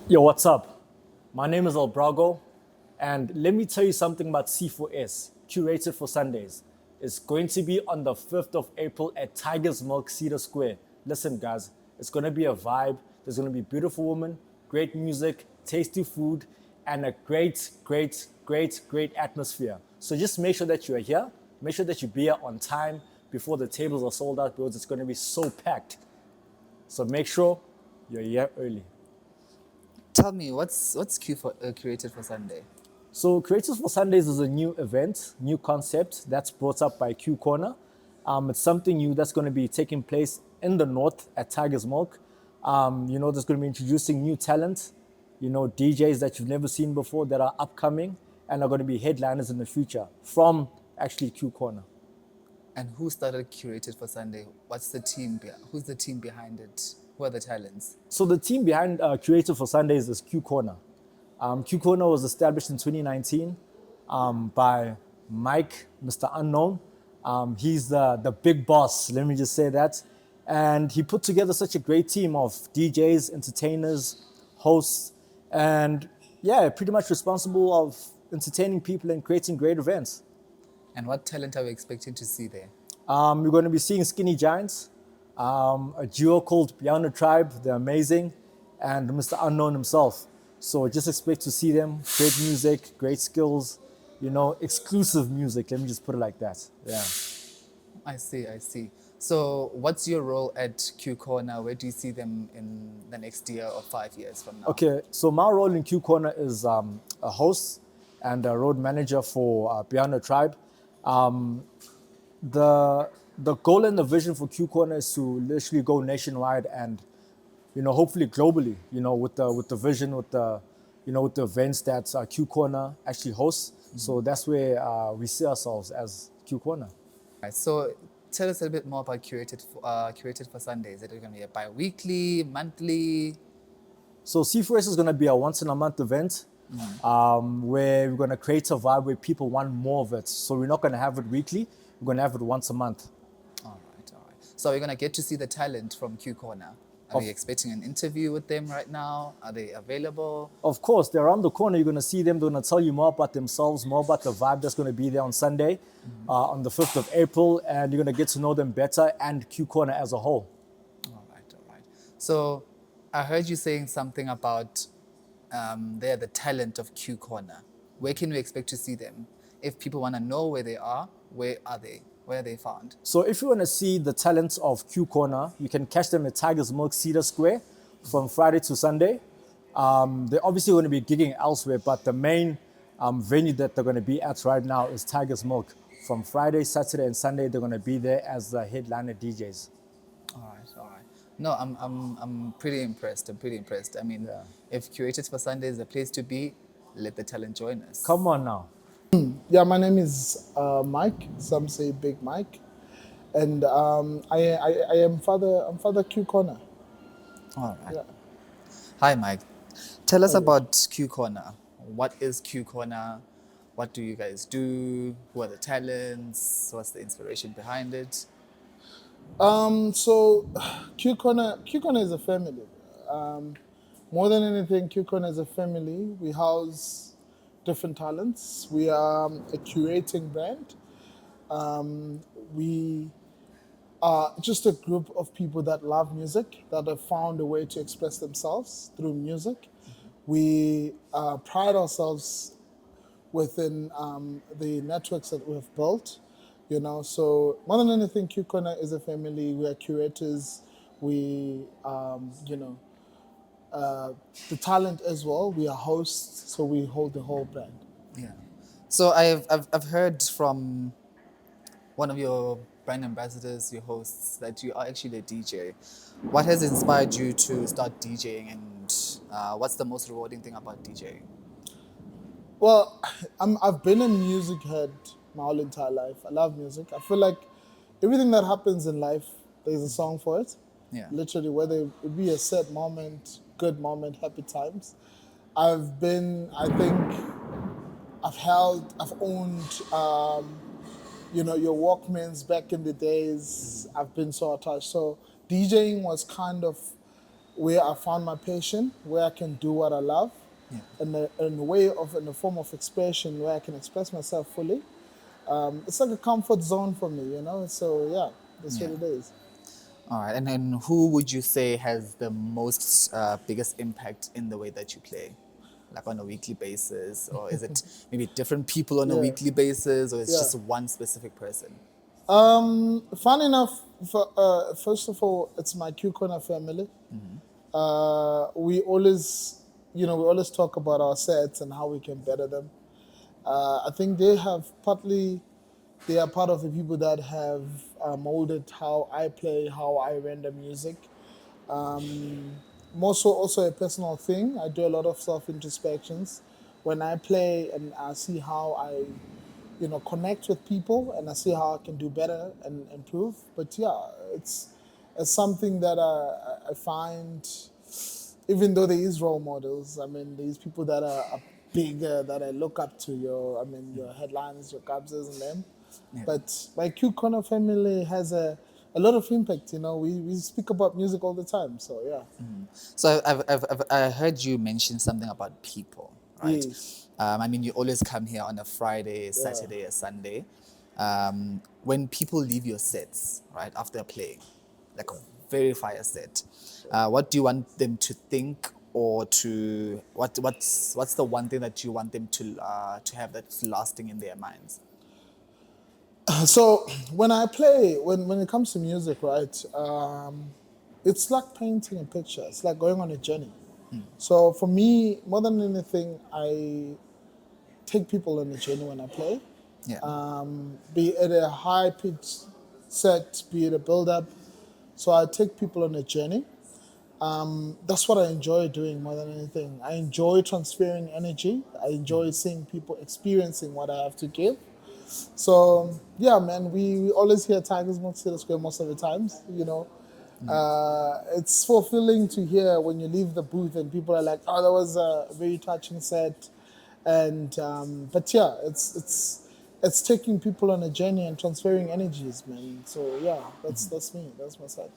Yo, what's up? My name is Albrago, and let me tell you something about C4S, curated for Sundays. It's going to be on the 5th of April at Tiger's Milk Cedar Square. Listen, guys, it's going to be a vibe. There's going to be beautiful women, great music, tasty food, and a great atmosphere. So just make sure that you are here. Make sure that you be here on time before the tables are sold out because it's going to be so packed. So make sure you're here early. Tell me, what's curated for Sunday? So Creators for Sundays is a new event, new concept that's brought up by Q Corner. It's something new that's going to be taking place in the north at Tiger's Milk. There's going to be introducing new talent, DJs that you've never seen before that are upcoming and are going to be headliners in the future from actually Q Corner. And who started curated for Sunday? What's the team? Who's the team behind it? Who are the talents? So the team behind Creative for Sundays is Q Corner. Q Corner was established in 2019 by Mike, Mr. Unknown. He's the big boss, let me just say that. And he put together such a great team of DJs, entertainers, hosts, and yeah, pretty much responsible of entertaining people and creating great events. And what talent are we expecting to see there? We're going to be seeing Skinny Giants, a duo called Piano Tribe, they're amazing, and Mr. Unknown himself. So just expect to see them. Great music, great skills, exclusive music. Let me just put it like that. Yeah. I see. So what's your role at Q Corner? Where do you see them in the next year or 5 years from now? Okay, so my role in Q Corner is a host and a road manager for Piano Tribe. The goal and the vision for Q Corner is to literally go nationwide and hopefully globally, with the vision, with the events that Q Corner actually hosts. Mm-hmm. So that's where we see ourselves as Q Corner. Right, so tell us a bit more about curated for Sunday. Is it going to be a bi-weekly, monthly? So C4S is going to be a once in a month event. Where we're going to create a vibe where people want more of it. So we're not going to have it weekly. We're going to have it once a month. All right. So we're going to get to see the talent from Q Corner. Are we expecting an interview with them right now? Are they available? Of course, they're around the corner. You're going to see them. They're going to tell you more about themselves, more about the vibe that's going to be there on Sunday, on the 5th of April, and you're going to get to know them better and Q Corner as a whole. All right. So I heard you saying something about they're the talent of Q Corner. Where can we expect to see them? If people want to know where they are, where are they? Where are they found? So if you want to see the talents of Q Corner, you can catch them at Tiger's Milk Cedar Square from Friday to Sunday. They're obviously going to be gigging elsewhere, but the main venue that they're going to be at right now is Tiger's Milk. From Friday, Saturday, and Sunday, they're going to be there as the headliner DJs. All right. No, I'm pretty impressed. I mean, if Curated for Sunday is the place to be, let the talent join us. Come on now. Yeah, my name is Mike. Some say Big Mike, and I am Father Q Corner. All right. Yeah. Hi, Mike. Tell us about Q Corner. What is Q Corner? What do you guys do? Who are the talents? What's the inspiration behind it? So Q Corner is a family. More than anything, Q Corner is a family. We house different talents. We are a curating brand. We are just a group of people that love music, that have found a way to express themselves through music. We pride ourselves within the networks that we have built. So more than anything, Q Corner is a family. We are curators. We, the talent as well. We are hosts, so we hold the whole brand. Yeah. So I've heard from one of your brand ambassadors, your hosts, that you are actually a DJ. What has inspired you to start DJing, and what's the most rewarding thing about DJing? Well, I've been a music head my whole entire life. I love music. I feel like everything that happens in life, there's a song for it. Yeah. Literally, whether it be a sad moment, good moment, happy times. I've owned, your Walkmans back in the days. I've been so attached. So DJing was kind of where I found my passion, where I can do what I love, Yeah. in a form of expression where I can express myself fully. It's like a comfort zone for me, you know. So yeah, that's Yeah. what it is. All right. And then who would you say has the most biggest impact in the way that you play? Like on a weekly basis? Or is it maybe different people on a Yeah, weekly basis? Or it's yeah. just one specific person? Fun enough, first of all, it's my Q Corner family. We always, we always talk about our sets and how we can better them. I think they are part of the people that have molded how I play, how I render music. More so also a personal thing. I do a lot of self introspections when I play, and I see how I, connect with people, and I see how I can do better and improve. But yeah, it's something that I find, even though there is role models. I mean, these people that are bigger that I look up to. Your headlines, your Kabzas, and them. Yeah. But my Q Corner family has a lot of impact. We speak about music all the time. So yeah. So I heard you mention something about people, right? Yes. I mean, you always come here on a Friday, Yeah. Saturday, a Sunday. When people leave your sets, right, after playing, like a very fire set, what do you want them to think, or to what's the one thing that you want them to have that's lasting in their minds? So when I play, when it comes to music, right, it's like painting a picture. It's like going on a journey. So for me, more than anything, I take people on a journey when I play. Yeah. Be it a high pitch set, be it a build up. So I take people on a journey. That's what I enjoy doing more than anything. I enjoy transferring energy. I enjoy seeing people experiencing what I have to give. So yeah, man, we always hear Tigers Milk Cedar Square most of the times. It's fulfilling to hear when you leave the booth and people are like, "Oh, that was a very touching set," and but yeah, it's taking people on a journey and transferring energies, man. So yeah, that's me. That's my side.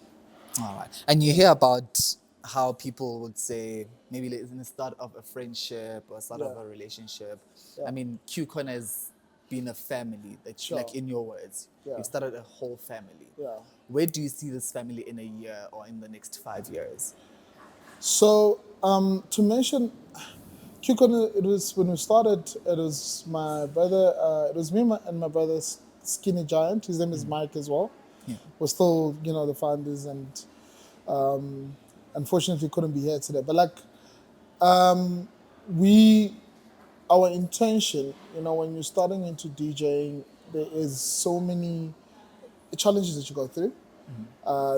All right. And you hear about how people would say maybe in the start of a friendship or start of Yeah, a relationship. I yeah, mean, QCon has been a family that, like sure. in your words, Yeah, you started a whole family. yeah. Where do you see this family in a year or in the next 5 years? So to mention Kikon, it was when we started. It was my brother. It was me and my brother's skinny giant. His name is Mike as well. Yeah. We're still, the founders, and unfortunately couldn't be here today. But like, we, our intention, when you're starting into DJing, there is so many challenges that you go through.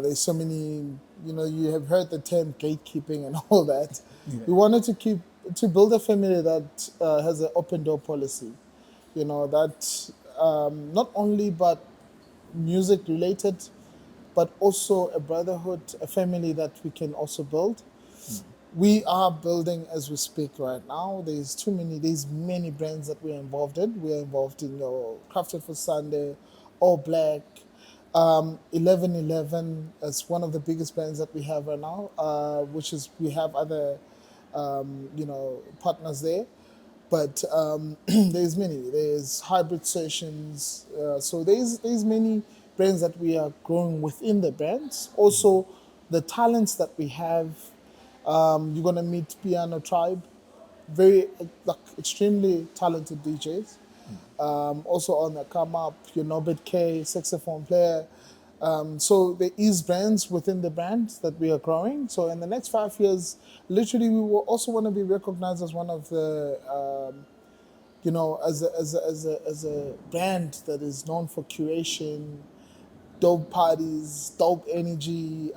There's so many, you have heard the term gatekeeping and all that. Yeah. We wanted to build a family that has an open door policy, that not only but music related, but also a brotherhood, a family that we can also build. We are building as we speak right now. There's many brands that we're involved in. We are involved in Crafted for Sunday, All Black, 1111 is one of the biggest brands that we have right now, which is we have other, partners there. But there's many. There's hybrid sessions. So there's many brands that we are growing within the brands. Also, the talents that we have. You're gonna meet Piano Tribe, very like extremely talented DJs. Also on the come up, your Norbert Kay, saxophone player. So there is brands within the brands that we are growing. So in the next 5 years, literally, we will also want to be recognized as one of the, as a brand that is known for curation, dope parties, dope energy,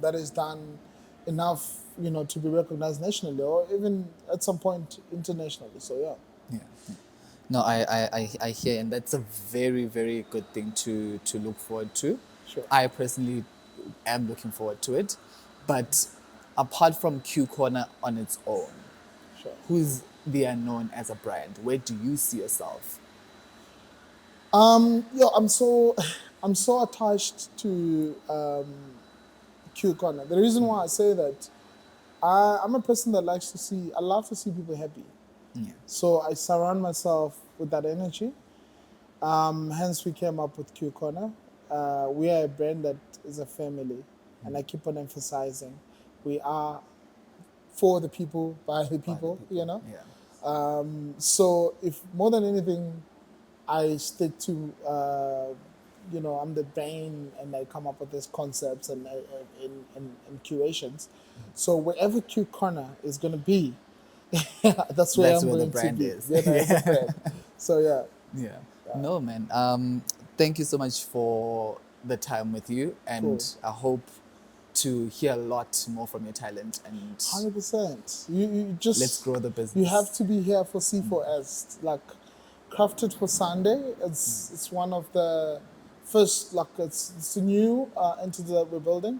that is done enough, to be recognized nationally or even at some point internationally. So yeah. Yeah. Yeah. No, I hear, and that's a very, very good thing to look forward to. Sure. I personally am looking forward to it. But apart from Q Corner on its own, Sure. who's the unknown as a brand? Where do you see yourself? Yeah, I'm so attached to Q Corner. The reason why I say that, I'm a person that likes to see. I love to see people happy. Yeah. So I surround myself with that energy. Hence, we came up with Q Corner. We are a brand that is a family, and I keep on emphasizing we are for the people, by the By the people, you people. know. Yeah. So, if more than anything, I stick to, I'm the brain and I come up with these concepts and curations. So, wherever Q Corner is going to be, that's where That's I'm where the going to brand be, is. as a Yeah. brand. So, yeah. Yeah. No, man. Thank you so much for the time with you, and Cool. I hope to hear a lot more from your talent, and 100%. You let's just grow the you have business. to be here for C4S. Like crafted for Sunday. It's one of the first it's new entity that we're building.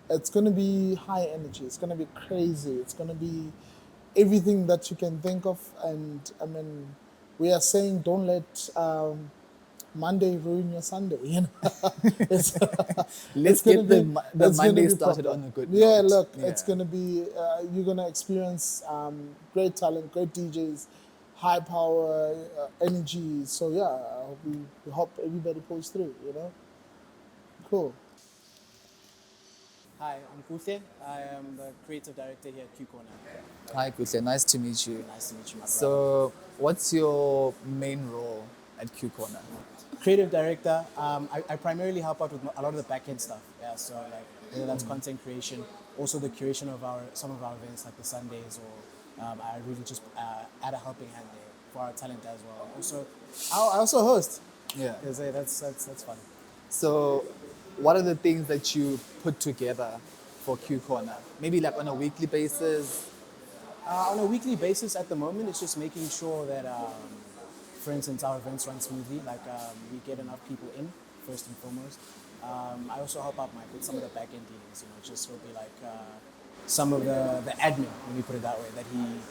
It's gonna be high energy. It's gonna be crazy. It's gonna be everything that you can think of. And I mean, we are saying don't let Monday ruin your Sunday. It's it's Let's gonna get be the it's gonna Monday be started proper. on a good Yeah, note. look, Yeah. it's gonna be you're gonna experience great talent, great DJs, high power energy. So yeah, we hope everybody pulls through. Cool. Hi, I'm Kuhle. I am the creative director here at Q Corner. Hi, Kuhle. Nice to meet you. Nice to meet you, my brother. So, what's your main role at Q Corner? Creative director. I primarily help out with a lot of the back end stuff. Yeah, so like whether that's content creation, also the curation of some of our events like the Sundays, or I really just add a helping hand there for our talent as well. Also, I also host. Yeah. Because hey, that's fun. So, what are the things that you put together for Q Corner? Maybe like on a weekly basis. On a weekly basis at the moment, it's just making sure that, for instance, our events run smoothly, like we get enough people in, first and foremost. I also help out Mike with some of the back end dealings, just will be like some of the admin, let me put it that way,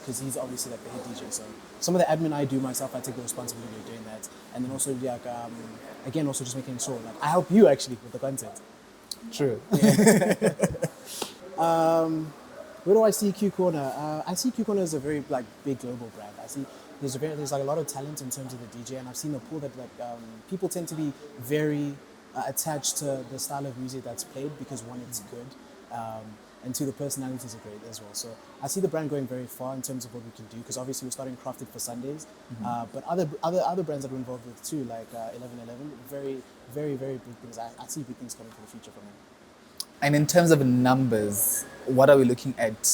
because he's obviously like the head DJ. So some of the admin I do myself, I take the responsibility of doing that. And then also, like, again, also just making sure, like, I help you actually with the content. True. Where do I see Q Corner? I see Q Corner as a very like big global brand. I see there's like a lot of talent in terms of the DJ, and I've seen the pool that like people tend to be very attached to the style of music that's played because one, it's good, and two, the personalities are great as well. So I see the brand going very far in terms of what we can do because obviously we're starting crafted for Sundays, but other brands that we're involved with too, like 1111, very very very big things. I see big things coming for the future from them. And in terms of numbers, what are we looking at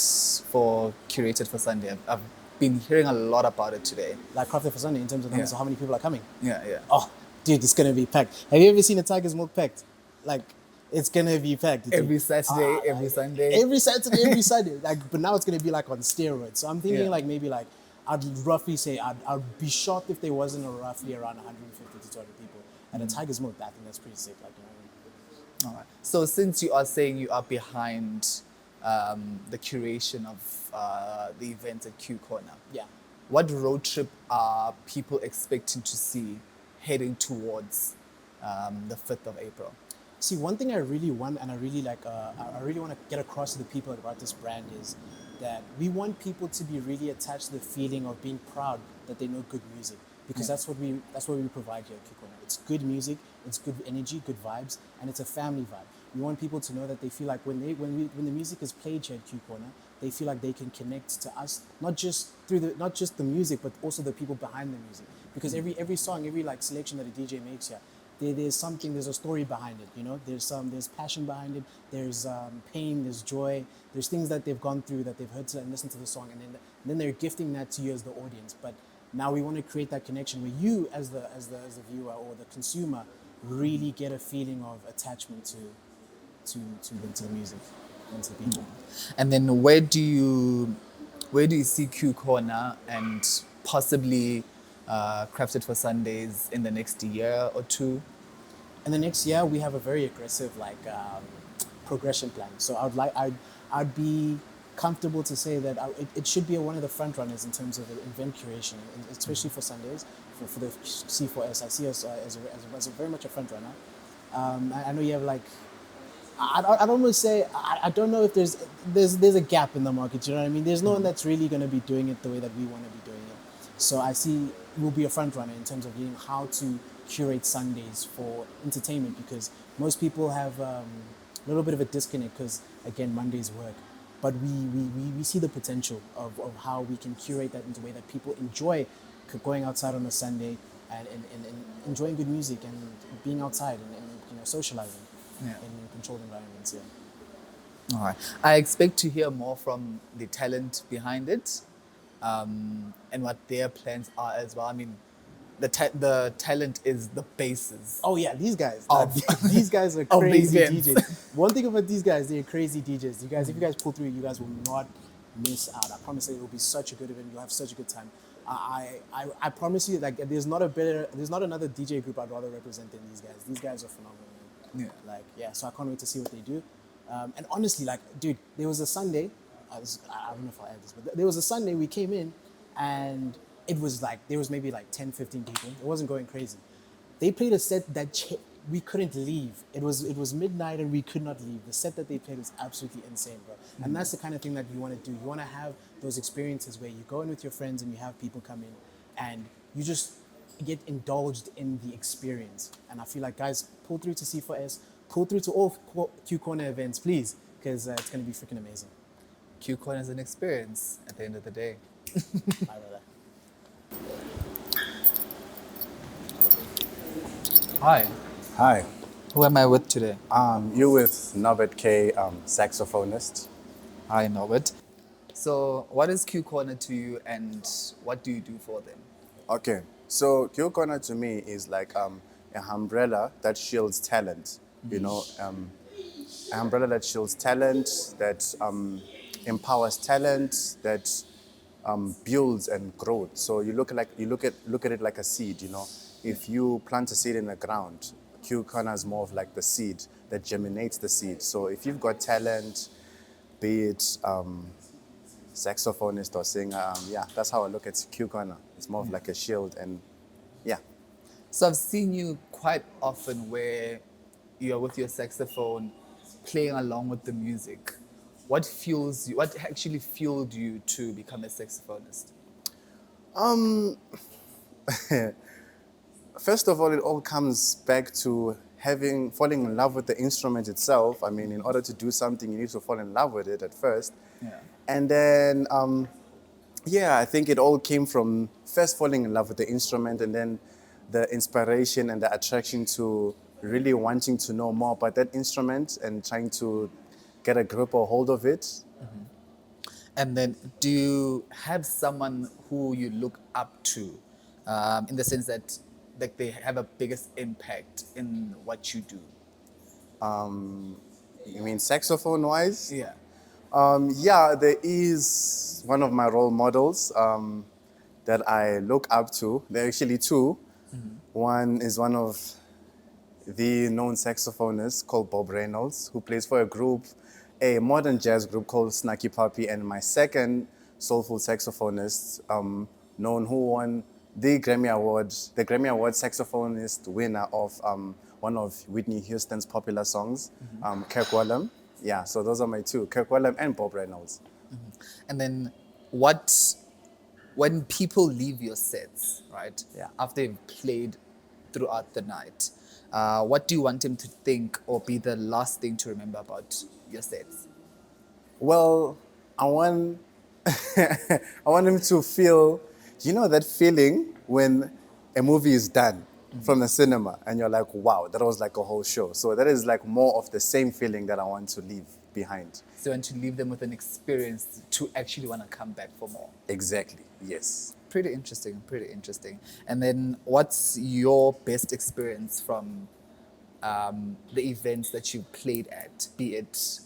for Curated for Sunday? I've been hearing a lot about it today. Like crafted for Sunday in terms of numbers Yeah. of how many people are coming. Yeah, yeah. Oh, dude, it's gonna be packed. Have you ever seen a Tiger's Milk packed? Like, it's gonna be packed. dude. Every Saturday, every like, Sunday. every Saturday, every Sunday. Like, but now it's gonna be like on steroids. So I'm thinking Yeah. like maybe like I'd roughly say I'd be shocked if there wasn't roughly around 150 to 200 people at a Tiger's Milk. I think that's pretty sick. Like, All right. So since you are saying you are behind the curation of the event at Q Corner, yeah. what road trip are people expecting to see heading towards the 5th of April? See, one thing I really want, and I really like, I really want to get across to the people about this brand is that we want people to be really attached to the feeling of being proud that they know good music, because that's what we provide here at Kikona. It's good music, it's good energy, good vibes, and it's a family vibe. We want people to know that they feel like when the music is played here at Q Corner, they feel like they can connect to us, not just the music, but also the people behind the music. Because every song, every like selection that a DJ makes here, there's a story behind it, there's passion behind it, there's pain, there's joy, there's things that they've gone through that they've heard and listened to the song, and then they're gifting that to you as the audience. But now we want to create that connection where you as the viewer or the consumer really get a feeling of attachment to the music and to the people. And then where do you see Q Corner and possibly Crafted for Sundays in the next year or two? And the next year we have a very aggressive progression plan. So I'd be comfortable to say that it should be one of the front runners in terms of event curation, and especially for Sundays for the C4S. I see us as a very much a front runner. I know you have like I don't want to say I don't know if there's a gap in the market. You know what I mean? There's no one that's really going to be doing it the way that we want to be doing it. So I see we'll be a front runner in terms of getting how to curate Sundays for entertainment, because most people have a little bit of a disconnect because again Mondays work, but we see the potential of how we can curate that in a way that people enjoy going outside on a Sunday and enjoying good music and being outside and socializing Yeah. in controlled environments. All right. I expect to hear more from the talent behind it, and what their plans are as well. I mean, the talent is the basis. Oh yeah, these guys. Of- These guys are of the crazy events. DJs. One thing about these guys, they're crazy DJs. You guys, if you guys pull through, you guys will not miss out. I promise you, it will be such a good event. You'll have such a good time. I promise you, like there's not another DJ group I'd rather represent than these guys. These guys are phenomenal. Man. Yeah. So I can't wait to see what they do. And honestly, like, dude, there was a Sunday. I don't know if I add this, but there was a Sunday we came in, and it was like there was maybe like 10, 15 people. It wasn't going crazy. They played a set that we couldn't leave. It was midnight and we could not leave. The set that they played was absolutely insane, bro. And that's the kind of thing that you want to do. You want to have those experiences where you go in with your friends and you have people come in, and you just get indulged in the experience. And I feel like, guys, pull through to C4S, pull through to all Q Corner events, please, because it's going to be freaking amazing. Q Corner is an experience at the end of the day. Bye, brother. Hi. Hi, Who am I with today? you're with Norbert Kay, saxophonist. Hi, Norbert. So, what is Q Corner to you, and what do you do for them? Okay, so Q Corner to me is like an umbrella that shields talent, you know, an umbrella that shields talent, that empowers talent, that builds and grows. So you look at it like a seed, you know. If you plant a seed in the ground, Q Corner is more of like the seed that germinates the seed. So if you've got talent, be it saxophonist or singer, that's how I look at Q Corner. It's more of like a shield, and yeah. So, I've seen you quite often where you're with your saxophone playing along with the music. What fuels you? What actually fueled you to become a saxophonist? First of all, it all comes back to falling in love with the instrument itself. I mean, in order to do something, you need to fall in love with it at first. Yeah. And then, I think it all came from first falling in love with the instrument, and then the inspiration and the attraction to really wanting to know more about that instrument and trying to get a grip or hold of it. And then, do you have someone who you look up to, in the sense that like they have a biggest impact in what you do? You mean saxophone-wise? Yeah. There is one of my role models that I look up to. There are actually two. One is one of the known saxophonists called Bob Reynolds, who plays for a modern jazz group called Snacky Puppy, and my second soulful saxophonist, who won the Grammy Award saxophonist winner of one of Whitney Houston's popular songs, Kirk Whalum. Yeah, so those are my two, Kirk Whalum and Bob Reynolds. And then, when people leave your sets, right? Yeah. After you've played throughout the night, what do you want them to think or be the last thing to remember about your sets? Well, I want I want them to feel, that feeling when a movie is done from the cinema and you're like, wow, that was like a whole show. So that is like more of the same feeling that I want to leave behind. So you want to leave them with an experience to actually want to come back for more. Exactly, yes. Pretty interesting, pretty interesting. And then what's your best experience from the events that you played at, be it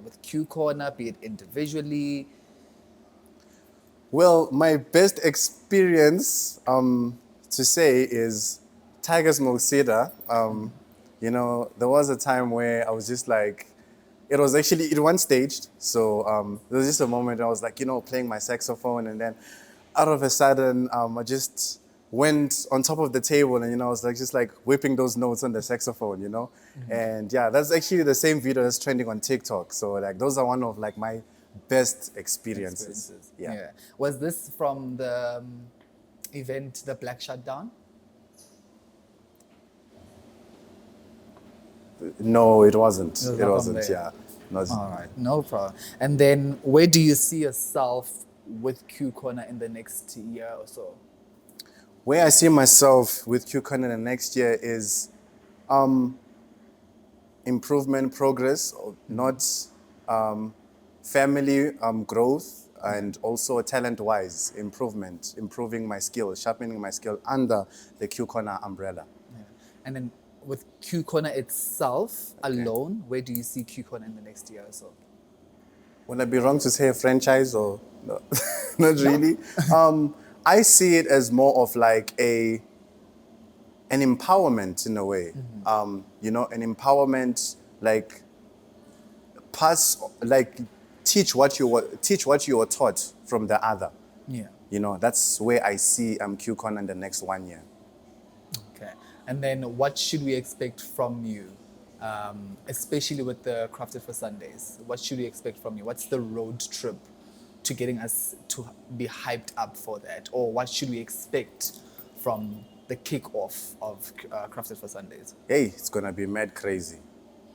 with Q Corner, be it individually? Well, my best experience to say is Tiger's Milk Cedar. There was a time where I was just like, it wasn't staged. So there was just a moment I was like, playing my saxophone, and then out of a sudden, I just went on top of the table, and I was like just like whipping those notes on the saxophone. And yeah, that's actually the same video that's trending on TikTok. So like those are one of like my best experiences. Yeah. Was this from the event, the Black Shutdown? No, it wasn't. It was It not from wasn't. there. Yeah. No, All right, no problem. And then where do you see yourself with Q Corner in the next year or so? Where I see myself with QCon in the next year is improvement, progress, not family growth, and also talent-wise improvement, improving my skills, sharpening my skill under the Q Corner umbrella. Yeah. And then with Q Corner itself alone, where do you see Q Corner in the next year or so? Would I be wrong to say a franchise or no? Not really. I see it as more of like an empowerment in a way. An empowerment like teach what you were taught from the other. Yeah. That's where I see QCon in the next 1 year. Okay. And then what should we expect from you, especially with the Crafted for Sundays? What should we expect from you? What's the road trip to getting us to be hyped up for that? Or what should we expect from the kickoff of Crafted for Sundays? Hey, it's gonna be mad crazy.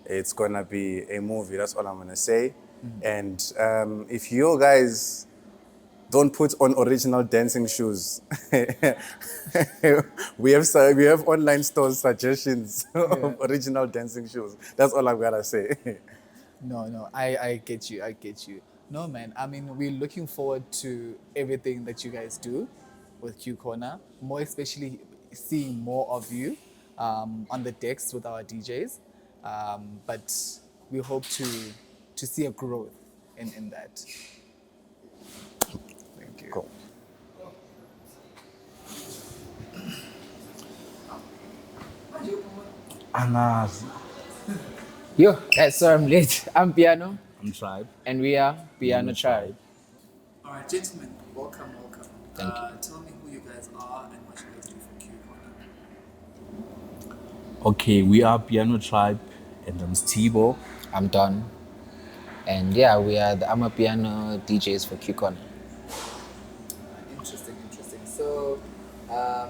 It's gonna be a movie. That's all I'm gonna say. And if you guys don't put on original dancing shoes, we have online stores suggestions of original dancing shoes. That's all I'm gonna say. No, I get you. No, man, I mean, we're looking forward to everything that you guys do with Q Corner, more especially seeing more of you on the decks with our DJs. But we hope to see a growth in that. Thank you. Cool. Angazi. Yo, guys, sorry I'm late. I'm Piano, I'm Tribe. and we are Piano Tribe. All right, gentlemen, welcome. Thank you. Tell me who you guys are and what you guys do for Q Corner. Okay, we are Piano Tribe, and I'm CTbo. I'm Don. And yeah, we are the Piano DJs for Q Corner. Interesting. So,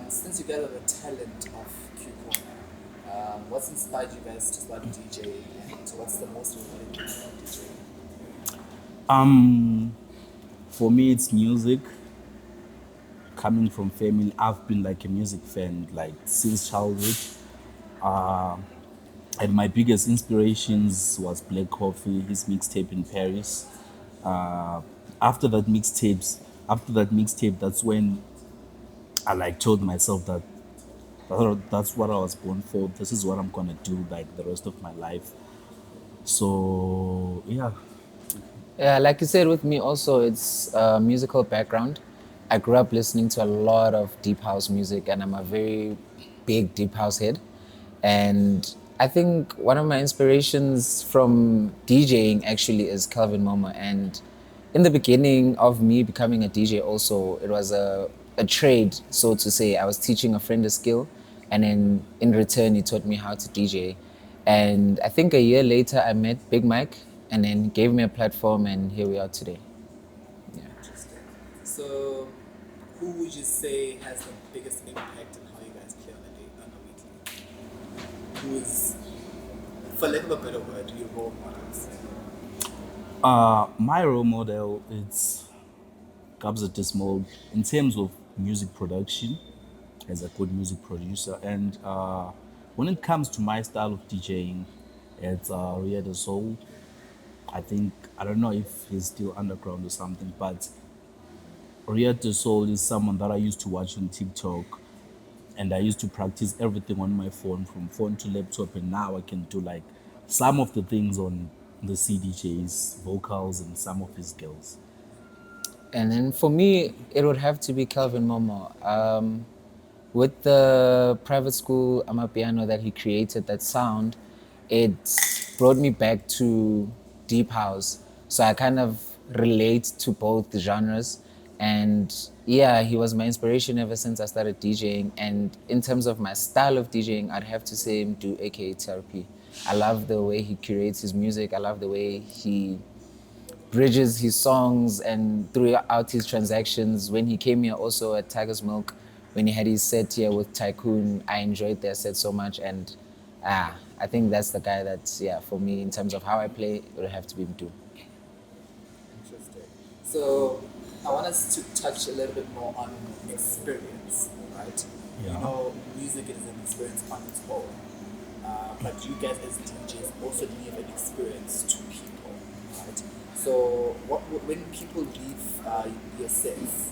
since you guys are the talent of Q Corner, what's inspired you guys to start DJing, and what's the most rewarding thing about DJing? For me, it's music. Coming from family, I've been like a music fan like since childhood. And my biggest inspirations was Black Coffee, his mixtape in Paris. After that mixtape, that's when I like told myself that that's what I was born for. This is what I'm gonna do like the rest of my life. So yeah. Yeah, like you said, with me also, it's a musical background. I grew up listening to a lot of deep house music, and I'm a very big deep house head. And I think one of my inspirations from DJing actually is Calvin Momo. And in the beginning of me becoming a DJ also, it was a trade, so to say. I was teaching a friend a skill, and then in return, he taught me how to DJ. And I think a year later, I met Big Mike, and then gave me a platform, and here we are today. Interesting. So, who would you say has the biggest impact on how you guys play on a weekly? Who is, for lack of a better word, your role models? My role model is Kabza Dismal in terms of music production, as a good music producer. And when it comes to my style of DJing, it's Ria the Soul. I don't know if he's still underground or something, but Ria the Soul is someone that I used to watch on TikTok, and I used to practice everything on my phone, from phone to laptop, and now I can do like some of the things on the CDJ's vocals and some of his skills. And then for me, it would have to be Calvin Momo. With the private school Amapiano that he created, that sound, it brought me back to deep house. So I kind of relate to both the genres. And yeah, he was my inspiration ever since I started DJing. And in terms of my style of DJing, I'd have to say him do aka TRP. I love the way he curates his music. I love the way he bridges his songs and throughout his transactions. When he came here also at Tiger's Milk, when he had his set here with Tycoon, I enjoyed their set so much. And I think that's the guy that's, yeah, for me, in terms of how I play, it would have to be Mdu. Interesting. So I want us to touch a little bit more on experience, right? Yeah. You know, music is an experience on its own. But you guys as DJs also leave an experience to people, right? So when people leave your sets,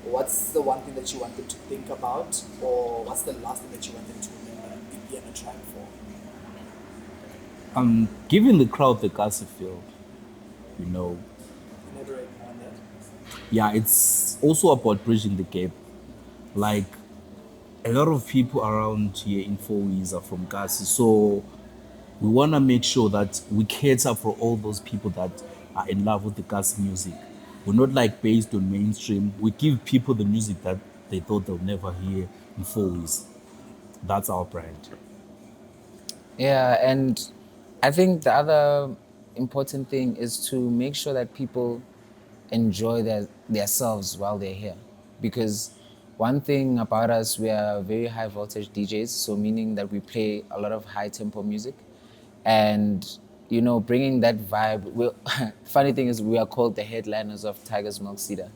what's the one thing that you want them to think about, or what's the last thing that you want them to remember be on a track for? Giving the crowd the Kasi feel, you know. Elaborate more on that. Yeah, it's also about bridging the gap. Like, a lot of people around here in Fourways are from Kasi, so we want to make sure that we cater for all those people that are in love with the Kasi music. We're not like based on mainstream. We give people the music that they thought they'll never hear in Fourways. That's our brand. Yeah, and I think the other important thing is to make sure that people enjoy themselves while they're here. Because one thing about us, we are very high voltage DJs, so meaning that we play a lot of high tempo music. And, you know, bringing that vibe, funny thing is we are called the headliners of Tiger's Milk Cedar.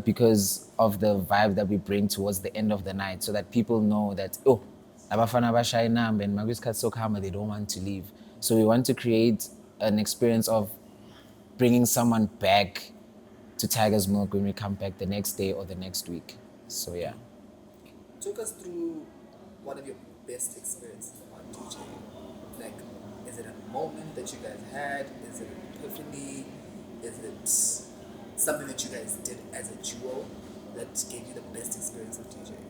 Because of the vibe that we bring towards the end of the night, so that people know that, oh, abafana bashaya inamba and makuyisikhathi sokuhamba, they don't want to leave. So we want to create an experience of bringing someone back to Tiger's Milk when we come back the next day or the next week. So yeah. Talk us through one of your best experiences about DJing. Like, is it a moment that you guys had? Is it an epiphany? Is it something that you guys did as a duo that gave you the best experience of DJing?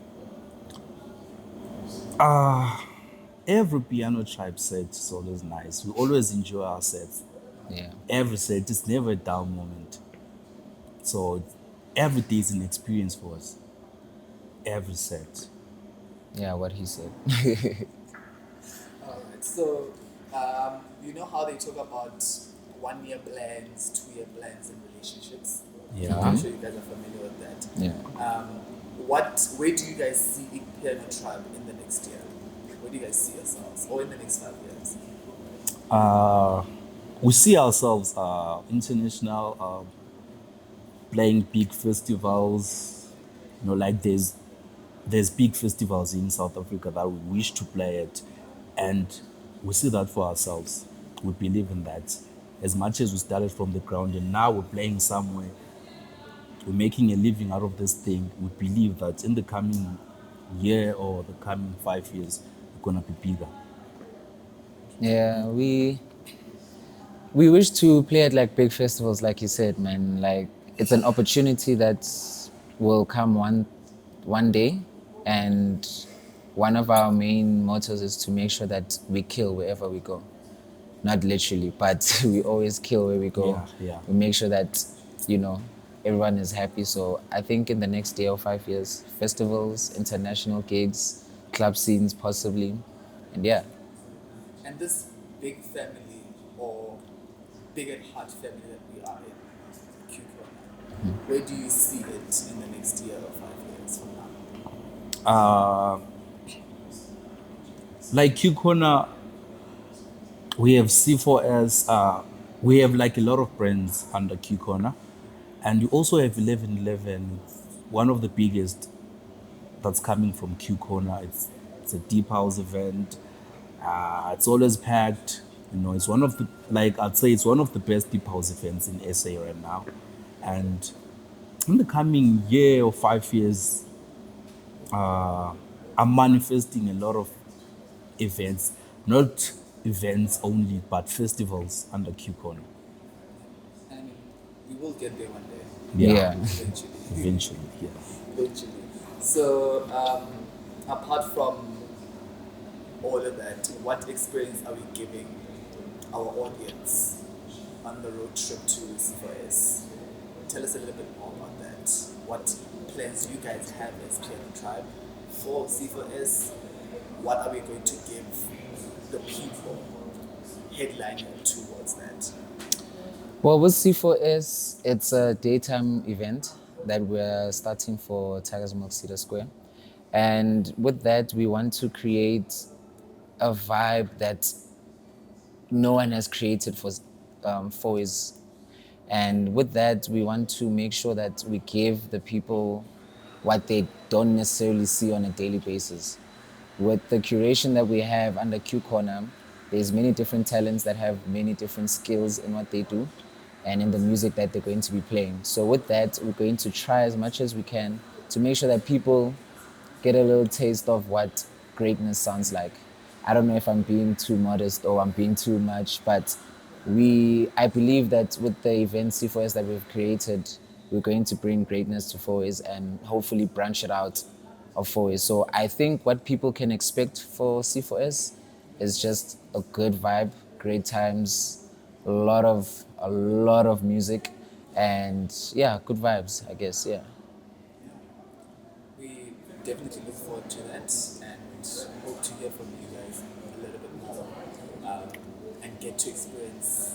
Every piano tribe set is always nice. We always enjoy our sets. Yeah. Every set, it's never a down moment. So every day is an experience for us. Every set. Yeah, what he said. Alright, so you know how they talk about 1 year plans, 2 year plans in relationships? Yeah. I'm sure you guys are familiar with that. Yeah. Where do you guys see Piano Tribe in the next year? Where do you guys see yourselves? Or in the next 5 years? We see ourselves international, playing big festivals. You know, like there's big festivals in South Africa that we wish to play at, and we see that for ourselves. We believe in that. As much as we started from the ground and now we're playing somewhere, we're making a living out of this thing. We believe that in the coming year or the coming 5 years, we're gonna be bigger. Yeah, we wish to play at like big festivals, like you said, man. Like it's an opportunity that will come one day, and one of our main mottos is to make sure that we kill wherever we go. Not literally, but we always kill where we go. Yeah. We make sure that, you know, everyone is happy. So I think in the next year or 5 years, festivals, international gigs, club scenes possibly, and yeah. And this big family or big at heart family that we are in, Kuhle, where do you see it in the next year or 5 years from now? Like Kuhle, we have C4S, we have like a lot of brands under Kuhle, and you also have 1111, one of the biggest that's coming from Kuhle. It's a deep house event. It's always packed. You know, it's one of the, like I'd say it's one of the best deep house events in SA right now. And in the coming year or 5 years, I'm manifesting a lot of events, not events only, but festivals under Kuhle. And we will get there one day. Yeah. Eventually. Eventually, yeah. Eventually. So, apart from all of that, what experience are we giving our audience on the road trip to C4S? tell us a little bit more about that. What plans you guys have as Clear Tribe for C4S? What are we going to give the people headlining towards that? Well, with C4S, it's a daytime event that we're starting for Tigers Milk Cedar Square. And with that, we want to create a vibe that no one has created for Fourways. And with that, we want to make sure that we give the people what they don't necessarily see on a daily basis. With the curation that we have under Q Corner, there's many different talents that have many different skills in what they do and in the music that they're going to be playing. So with that, we're going to try as much as we can to make sure that people get a little taste of what greatness sounds like. I don't know if I'm being too modest or I'm being too much, but I believe that with the event C4S that we've created, we're going to bring greatness to Fourways and hopefully branch it out of Fourways. So I think what people can expect for C4S is just a good vibe, great times, a lot of music, and yeah, good vibes, I guess, yeah. We definitely look forward to that and hope to hear from you guys a little bit more and get to experience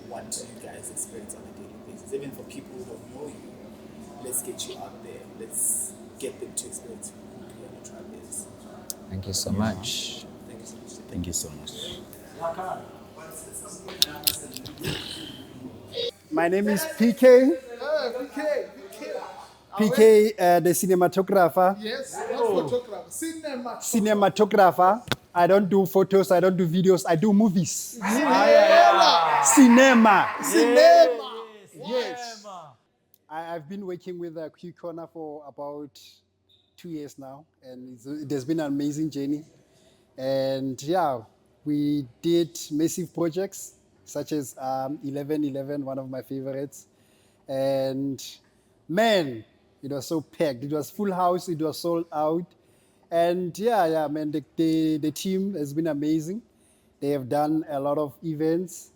what you guys experience on a daily basis. Even for people who don't know you, let's get you out there. Let's get them to experience who the Tribe is. Thank you so much. Thank you so much. Thank you so much. My name is BeeKay. BeeKay, the cinematographer. Yes, not photographer, cinema. Cinematographer. I don't do photos, I don't do videos, I do movies. Cinema. Yes. I've been working with Q Corner for about 2 years now, and it has been an amazing journey. And yeah, we did massive projects such as 1111, one of my favorites. And man, it was so packed. It was full house, it was sold out. And yeah, man, the team has been amazing. They have done a lot of events.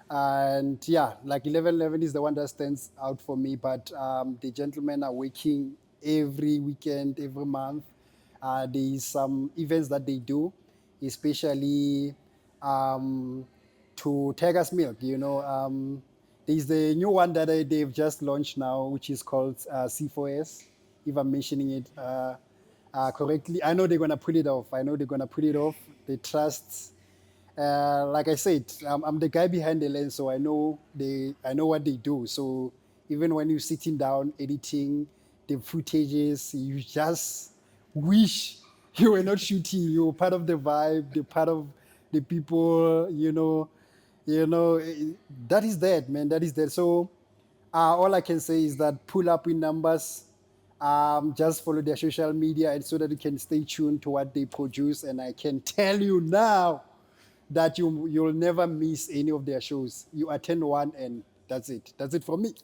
And yeah, like 1111 is the one that stands out for me, but the gentlemen are working every weekend, every month. There's some events that they do, especially to Tigers Milk, there's the new one that they've just launched now, which is called C4S, if I'm mentioning it correctly. I know they're going to pull it off. They trust. Like I said, I'm the guy behind the lens, so I know what they do. So even when you're sitting down editing the footages, you just wish you were not shooting. You're part of the vibe, the part of the people. That is that, man. That is that. So all I can say is that pull up in numbers. Just follow their social media, and so that you can stay tuned to what they produce. And I can tell you now that you'll never miss any of their shows. You attend one, and that's it. That's it from me.